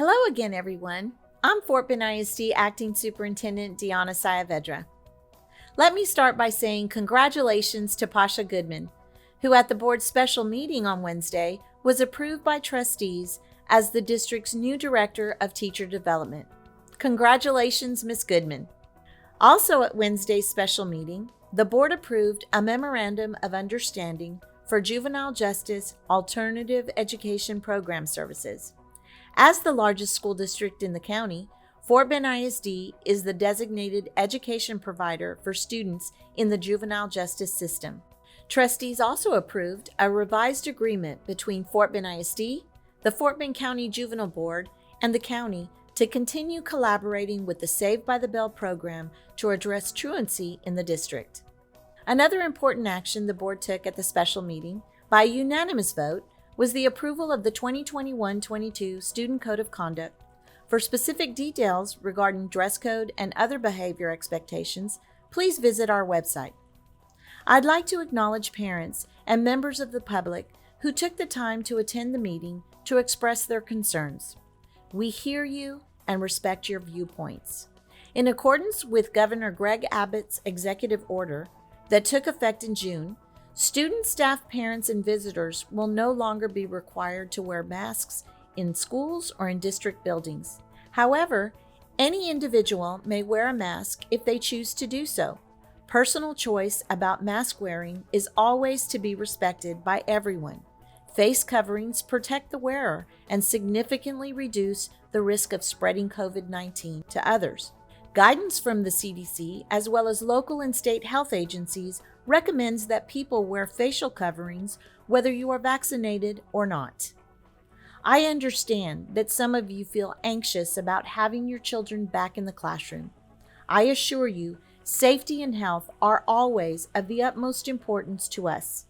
Hello again, everyone. I'm Fort Bend ISD Acting Superintendent Deanna Sayavedra. Let me start by saying congratulations to Pasha Goodman, who at the board's special meeting on Wednesday was approved by trustees as the district's new Director of Teacher Development. Congratulations, Ms. Goodman. Also at Wednesday's special meeting, the board approved a Memorandum of Understanding for Juvenile Justice Alternative Education Program Services. As the largest school district in the county, Fort Bend ISD is the designated education provider for students in the juvenile justice system. Trustees also approved a revised agreement between Fort Bend ISD, the Fort Bend County Juvenile Board, and the county to continue collaborating with the Saved by the Bell program to address truancy in the district. Another important action the board took at the special meeting, by a unanimous vote, was the approval of the 2021-22 Student Code of Conduct. For specific details regarding dress code and other behavior expectations, please visit our website. I'd like to acknowledge parents and members of the public who took the time to attend the meeting to express their concerns. We hear you and respect your viewpoints. In accordance with Governor Greg Abbott's executive order that took effect in June, students, staff, parents, and visitors will no longer be required to wear masks in schools or in district buildings. However, any individual may wear a mask if they choose to do so. Personal choice about mask wearing is always to be respected by everyone. Face coverings protect the wearer and significantly reduce the risk of spreading COVID-19 to others. Guidance from the CDC, as well as local and state health agencies, recommends that people wear facial coverings whether you are vaccinated or not. I understand that some of you feel anxious about having your children back in the classroom. I assure you, safety and health are always of the utmost importance to us.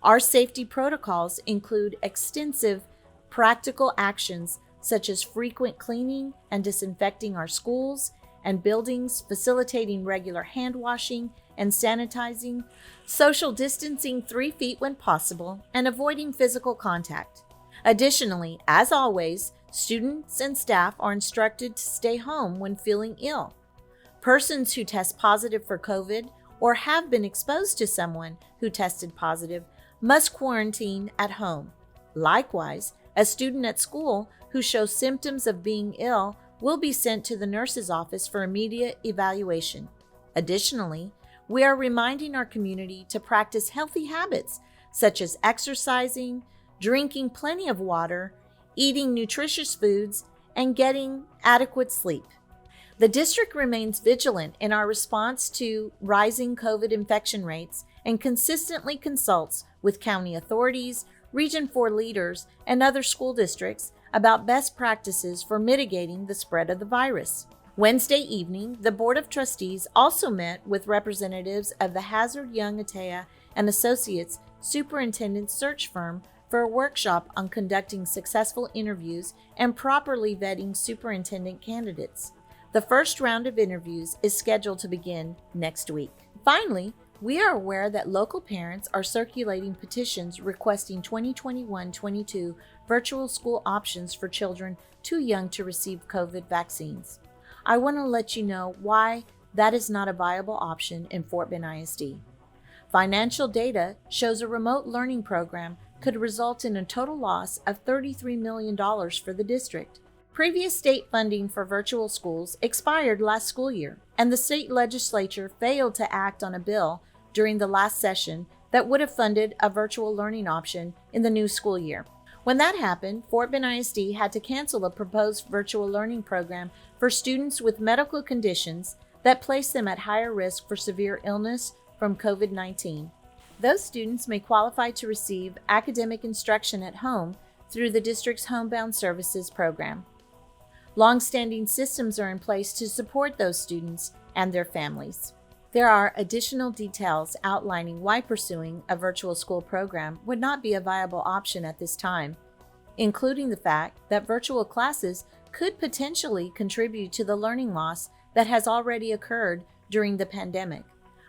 Our safety protocols include extensive practical actions such as frequent cleaning and disinfecting our schools and buildings, facilitating regular hand washing and sanitizing, social distancing 3 feet when possible, and avoiding physical contact. Additionally, as always, students and staff are instructed to stay home when feeling ill. Persons who test positive for COVID or have been exposed to someone who tested positive must quarantine at home. Likewise, a student at school who shows symptoms of being ill will be sent to the nurse's office for immediate evaluation. Additionally, we are reminding our community to practice healthy habits such as exercising, drinking plenty of water, eating nutritious foods, and getting adequate sleep. The district remains vigilant in our response to rising COVID infection rates and consistently consults with county authorities, Region 4 leaders, and other school districts about best practices for mitigating the spread of the virus. Wednesday evening, the Board of Trustees also met with representatives of the Hazard Young Atea and Associates Superintendent Search firm for a workshop on conducting successful interviews and properly vetting superintendent candidates. The first round of interviews is scheduled to begin next week. Finally, we are aware that local parents are circulating petitions requesting 2021-22 virtual school options for children too young to receive COVID vaccines. I want to let you know why that is not a viable option in Fort Bend ISD. Financial data shows a remote learning program could result in a total loss of $33 million for the district. Previous state funding for virtual schools expired last school year, and the state legislature failed to act on a bill during the last session that would have funded a virtual learning option in the new school year. When that happened, Fort Bend ISD had to cancel a proposed virtual learning program for students with medical conditions that place them at higher risk for severe illness from COVID-19. Those students may qualify to receive academic instruction at home through the district's Homebound Services program. Long-standing systems are in place to support those students and their families. There are additional details outlining why pursuing a virtual school program would not be a viable option at this time, including the fact that virtual classes could potentially contribute to the learning loss that has already occurred during the pandemic.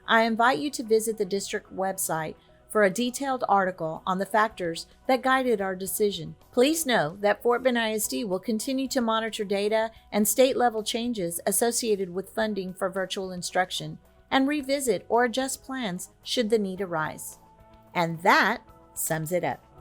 I invite you to visit the district website for a detailed article on the factors that guided our decision. Please know that Fort Bend ISD will continue to monitor data and state-level changes associated with funding for virtual instruction and revisit or adjust plans should the need arise. And that sums it up.